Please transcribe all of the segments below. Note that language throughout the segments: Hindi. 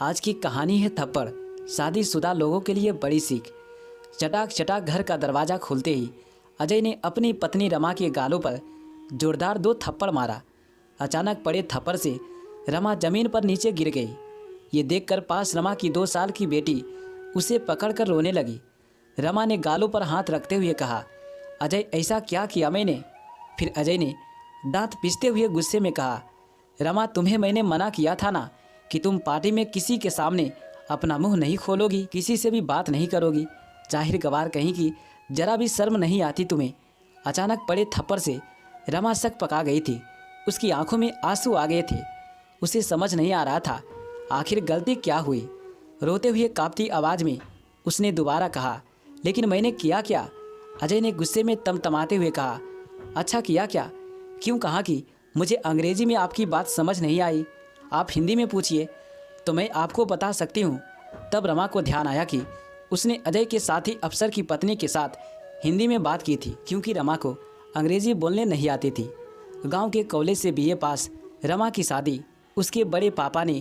आज की कहानी है थप्पड़। शादीशुदा लोगों के लिए बड़ी सीख। चटाक चटाक घर का दरवाज़ा खुलते ही अजय ने अपनी पत्नी रमा के गालों पर जोरदार 2 थप्पड़ मारा। अचानक पड़े थप्पड़ से रमा जमीन पर नीचे गिर गई। ये देखकर पास रमा की 2 साल की बेटी उसे पकड़कर रोने लगी। रमा ने गालों पर हाथ रखते हुए कहा, अजय ऐसा क्या किया मैंने? फिर अजय ने दांत पीसते हुए गुस्से में कहा, रमा तुम्हें मैंने मना किया था ना कि तुम पार्टी में किसी के सामने अपना मुंह नहीं खोलोगी, किसी से भी बात नहीं करोगी। जाहिर गवार कहीं की जरा भी शर्म नहीं आती तुम्हें। अचानक पड़े थप्पड़ से रमा शक पका गई थी। उसकी आंखों में आंसू आ गए थे। उसे समझ नहीं आ रहा था आखिर गलती क्या हुई। रोते हुए कांपती आवाज़ में उसने दोबारा कहा, लेकिन मैंने किया क्या? अजय ने गुस्से में तमतमाते हुए कहा, अच्छा किया क्या? क्यों कहा कि मुझे अंग्रेजी में आपकी बात समझ नहीं आई, आप हिंदी में पूछिए तो मैं आपको बता सकती हूँ। तब रमा को ध्यान आया कि उसने अजय के साथ ही अफसर की पत्नी के साथ हिंदी में बात की थी, क्योंकि रमा को अंग्रेजी बोलने नहीं आती थी। गांव के कॉलेज से बीए पास रमा की शादी उसके बड़े पापा ने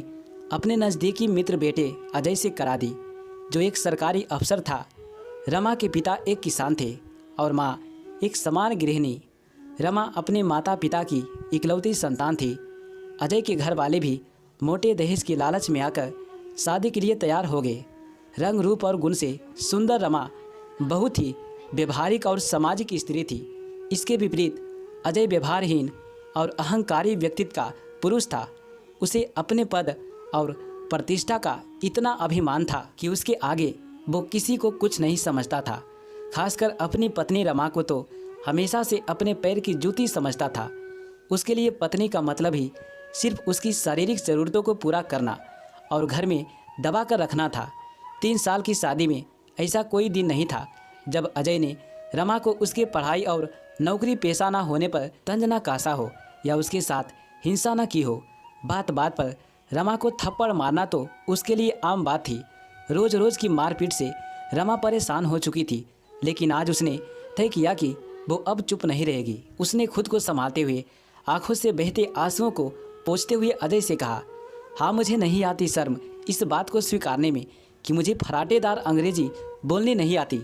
अपने नज़दीकी मित्र बेटे अजय से करा दी, जो एक सरकारी अफसर था। रमा के पिता एक किसान थे और माँ एक सामान्य गृहिणी। रमा अपने माता पिता की इकलौती संतान थी। अजय के घर वाले भी मोटे दहेज के लालच में आकर शादी के लिए तैयार हो गए। रंग रूप और गुण से सुंदर रमा बहुत ही व्यवहारिक और सामाजिक स्त्री थी। इसके विपरीत अजय व्यवहारहीन और अहंकारी व्यक्तित्व का पुरुष था। उसे अपने पद और प्रतिष्ठा का इतना अभिमान था कि उसके आगे वो किसी को कुछ नहीं समझता था। खासकर अपनी पत्नी रमा को तो हमेशा से अपने पैर की जूती समझता था। उसके लिए पत्नी का मतलब ही सिर्फ उसकी शारीरिक ज़रूरतों को पूरा करना और घर में दबा कर रखना था। 3 साल की शादी में ऐसा कोई दिन नहीं था जब अजय ने रमा को उसके पढ़ाई और नौकरी पेशा ना होने पर तंज ना कासा हो या उसके साथ हिंसा ना की हो। बात बात पर रमा को थप्पड़ मारना तो उसके लिए आम बात थी। रोज़ रोज़ की मारपीट से रमा परेशान हो चुकी थी, लेकिन आज उसने तय किया कि वो अब चुप नहीं रहेगी। उसने खुद को संभालते हुए आंखों से बहते आंसुओं को पोंछते हुए अजय से कहा, हाँ मुझे नहीं आती शर्म इस बात को स्वीकारने में कि मुझे फराटेदार अंग्रेजी बोलनी नहीं आती,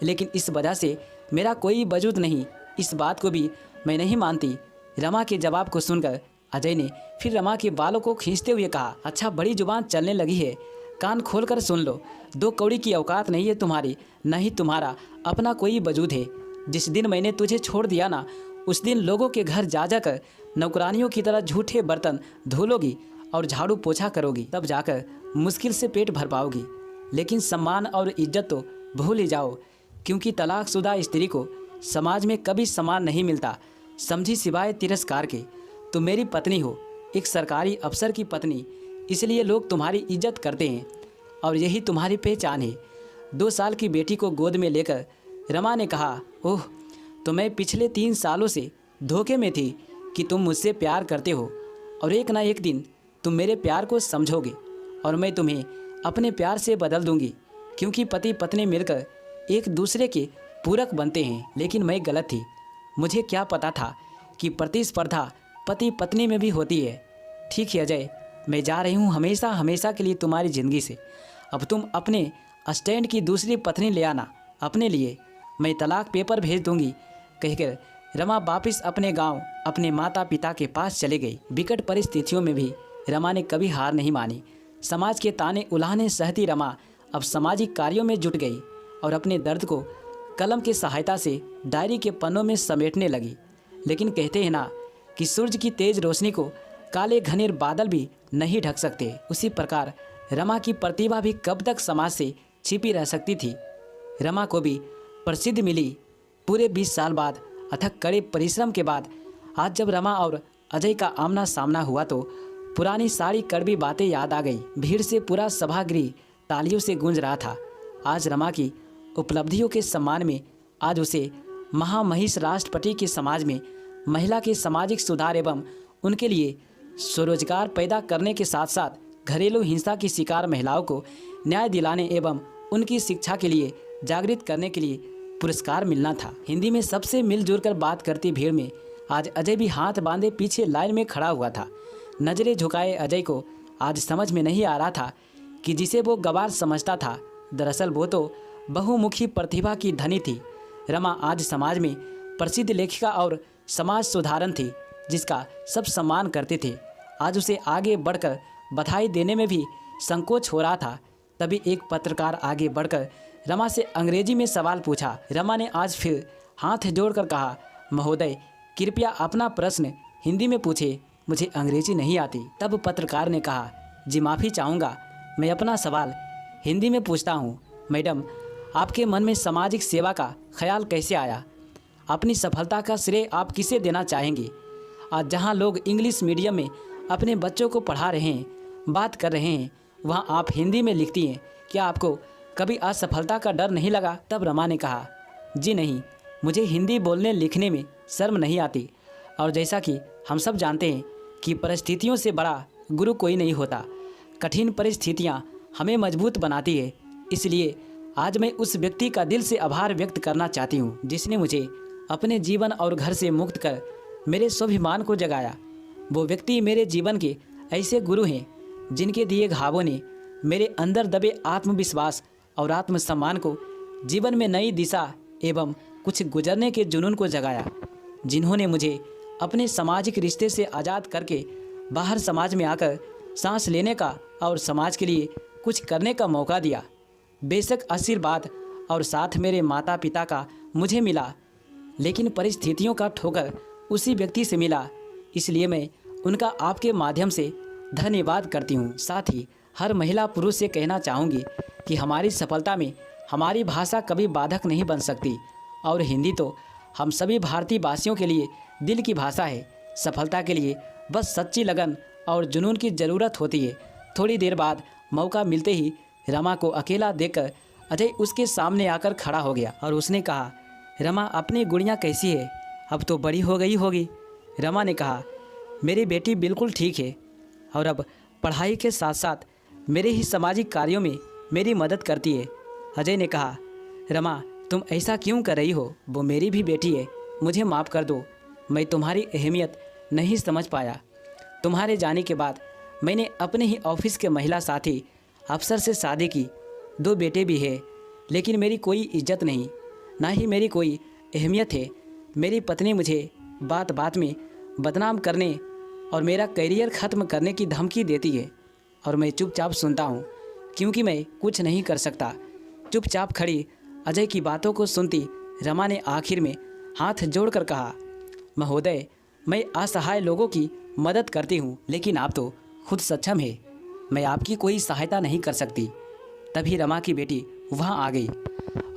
लेकिन इस वजह से मेरा कोई वजूद नहीं, इस बात को भी मैं नहीं मानती। रमा के जवाब को सुनकर अजय ने फिर रमा के बालों को खींचते हुए कहा, अच्छा बड़ी जुबान चलने लगी है, कान खोल कर सुन लो। 2 कौड़ी की औकात नहीं है तुम्हारी, न ही तुम्हारा अपना कोई वजूद है। जिस दिन मैंने तुझे छोड़ दिया ना, उस दिन लोगों के घर जा जाकर नौकरानियों की तरह झूठे बर्तन धोलोगी और झाड़ू पोछा करोगी, तब जाकर मुश्किल से पेट भर पाओगी। लेकिन सम्मान और इज्जत तो भूल ही जाओ, क्योंकि तलाकशुदा स्त्री को समाज में कभी सम्मान नहीं मिलता, समझी, सिवाय तिरस्कार के। तुम मेरी पत्नी हो, एक सरकारी अफसर की पत्नी, इसलिए लोग तुम्हारी इज्जत करते हैं और यही तुम्हारी पहचान है। 2 साल की बेटी को गोद में लेकर रमा ने कहा, ओह तो मैं पिछले 3 सालों से धोखे में थी कि तुम मुझसे प्यार करते हो और एक ना एक दिन तुम मेरे प्यार को समझोगे और मैं तुम्हें अपने प्यार से बदल दूंगी, क्योंकि पति पत्नी मिलकर एक दूसरे के पूरक बनते हैं। लेकिन मैं गलत थी। मुझे क्या पता था कि प्रतिस्पर्धा पति पत्नी में भी होती है। ठीक है अजय, मैं जा रही हूँ हमेशा हमेशा के लिए तुम्हारी ज़िंदगी से। अब तुम अपने स्टैंड की दूसरी पत्नी ले आना अपने लिए, मैं तलाक पेपर भेज दूंगी, कहकर रमा वापस अपने गांव अपने माता पिता के पास चले गई। विकट परिस्थितियों में भी रमा ने कभी हार नहीं मानी। समाज के ताने उलाहने सहती रमा अब सामाजिक कार्यों में जुट गई और अपने दर्द को कलम की सहायता से डायरी के पन्नों में समेटने लगी। लेकिन कहते हैं ना कि सूरज की तेज रोशनी को काले घनेर बादल भी नहीं ढक सकते, उसी प्रकार रमा की प्रतिभा भी कब तक समाज से छिपी रह सकती थी। रमा को भी प्रसिद्धि मिली पूरे 20 साल बाद। अथक कड़े परिश्रम के बाद आज जब रमा और अजय का आमना सामना हुआ तो पुरानी सारी कड़वी बातें याद आ गई। भीड़ से पूरा सभागृह तालियों से गूंज रहा था। आज रमा की उपलब्धियों के सम्मान में आज उसे महामहिष राष्ट्रपति के समाज में महिला के सामाजिक सुधार एवं उनके लिए स्वरोजगार पैदा करने के साथ साथ घरेलू हिंसा की शिकार महिलाओं को न्याय दिलाने एवं उनकी शिक्षा के लिए जागृत करने के लिए पुरस्कार मिलना था। हिंदी में सबसे मिलजुल कर बात करती भीड़ में आज अजय भी हाथ बांधे पीछे लाइन में खड़ा हुआ था। नजरें झुकाए अजय को आज समझ में नहीं आ रहा था कि जिसे वो गवार समझता था, दरअसल वो तो बहुमुखी प्रतिभा की धनी थी। रमा आज समाज में प्रसिद्ध लेखिका और समाज सुधारक थी, जिसका सब सम्मान करते थे। आज उसे आगे बढ़कर बधाई देने में भी संकोच हो रहा था। तभी एक पत्रकार आगे बढ़कर रमा से अंग्रेजी में सवाल पूछा। रमा ने आज फिर हाथ जोड़कर कहा, महोदय कृपया अपना प्रश्न हिंदी में पूछे, मुझे अंग्रेजी नहीं आती। तब पत्रकार ने कहा, जी माफ़ी चाहूँगा, मैं अपना सवाल हिंदी में पूछता हूँ। मैडम, आपके मन में सामाजिक सेवा का ख्याल कैसे आया? अपनी सफलता का श्रेय आप किसे देना चाहेंगे? आज जहाँ लोग इंग्लिश मीडियम में अपने बच्चों को पढ़ा रहे हैं, बात कर रहे हैं, वहाँ आप हिंदी में लिखती हैं। क्या आपको कभी असफलता का डर नहीं लगा? तब रमा ने कहा, जी नहीं, मुझे हिंदी बोलने लिखने में शर्म नहीं आती। और जैसा कि हम सब जानते हैं कि परिस्थितियों से बड़ा गुरु कोई नहीं होता। कठिन परिस्थितियाँ हमें मजबूत बनाती है। इसलिए आज मैं उस व्यक्ति का दिल से आभार व्यक्त करना चाहती हूँ, जिसने मुझे अपने जीवन और घर से मुक्त कर मेरे स्वाभिमान को जगाया। वो व्यक्ति मेरे जीवन के ऐसे गुरु हैं जिनके दिए घावों ने मेरे अंदर दबे आत्मविश्वास और आत्मसम्मान को जीवन में नई दिशा एवं कुछ गुजरने के जुनून को जगाया। जिन्होंने मुझे अपने सामाजिक रिश्ते से आज़ाद करके बाहर समाज में आकर सांस लेने का और समाज के लिए कुछ करने का मौका दिया। बेशक आशीर्वाद और साथ मेरे माता पिता का मुझे मिला, लेकिन परिस्थितियों का ठोकर उसी व्यक्ति से मिला। इसलिए मैं उनका आपके माध्यम से धन्यवाद करती हूँ। साथ ही हर महिला पुरुष से कहना चाहूँगी कि हमारी सफलता में हमारी भाषा कभी बाधक नहीं बन सकती। और हिंदी तो हम सभी भारतीय वासियों के लिए दिल की भाषा है। सफलता के लिए बस सच्ची लगन और जुनून की ज़रूरत होती है। थोड़ी देर बाद मौका मिलते ही रमा को अकेला देखकर अजय उसके सामने आकर खड़ा हो गया और उसने कहा, रमा अपनी गुड़िया कैसी है? अब तो बड़ी हो गई होगी। रमा ने कहा, मेरी बेटी बिल्कुल ठीक है और अब पढ़ाई के साथ साथ मेरे ही सामाजिक कार्यों में मेरी मदद करती है। अजय ने कहा, रमा तुम ऐसा क्यों कर रही हो? वो मेरी भी बेटी है, मुझे माफ़ कर दो। मैं तुम्हारी अहमियत नहीं समझ पाया। तुम्हारे जाने के बाद मैंने अपने ही ऑफिस के महिला साथी अफसर से शादी की। 2 बेटे भी हैं, लेकिन मेरी कोई इज्जत नहीं, ना ही मेरी कोई अहमियत है। मेरी पत्नी मुझे बात बात में बदनाम करने और मेरा करियर ख़त्म करने की धमकी देती है और मैं चुपचाप सुनता हूँ, क्योंकि मैं कुछ नहीं कर सकता। चुपचाप खड़ी अजय की बातों को सुनती रमा ने आखिर में हाथ जोड़कर कहा, महोदय मैं असहाय लोगों की मदद करती हूँ, लेकिन आप तो खुद सक्षम है, मैं आपकी कोई सहायता नहीं कर सकती। तभी रमा की बेटी वहाँ आ गई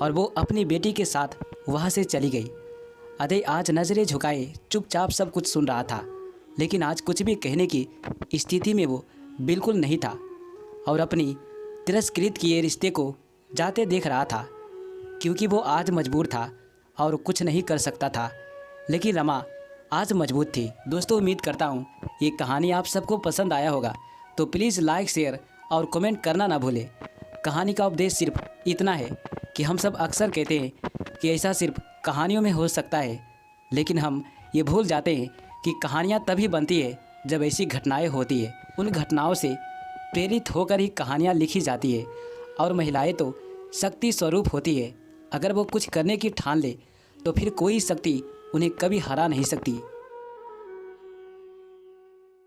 और वो अपनी बेटी के साथ वहाँ से चली गई। अजय आज नज़रें झुकाए चुपचाप सब कुछ सुन रहा था, लेकिन आज कुछ भी कहने की स्थिति में वो बिल्कुल नहीं था और अपनी तिरस्कृत किए रिश्ते को जाते देख रहा था, क्योंकि वो आज मजबूर था और कुछ नहीं कर सकता था। लेकिन रमा आज मजबूत थी। दोस्तों, उम्मीद करता हूँ ये कहानी आप सबको पसंद आया होगा, तो प्लीज़ लाइक, शेयर और कमेंट करना ना भूलें। कहानी का उपदेश सिर्फ इतना है कि हम सब अक्सर कहते हैं कि ऐसा सिर्फ कहानियों में हो सकता है, लेकिन हम ये भूल जाते हैं कि कहानियाँ तभी बनती है जब ऐसी घटनाएं होती है। उन घटनाओं से प्रेरित होकर ही कहानियाँ लिखी जाती है। और महिलाएं तो शक्ति स्वरूप होती है। अगर वो कुछ करने की ठान ले तो फिर कोई शक्ति उन्हें कभी हरा नहीं सकती।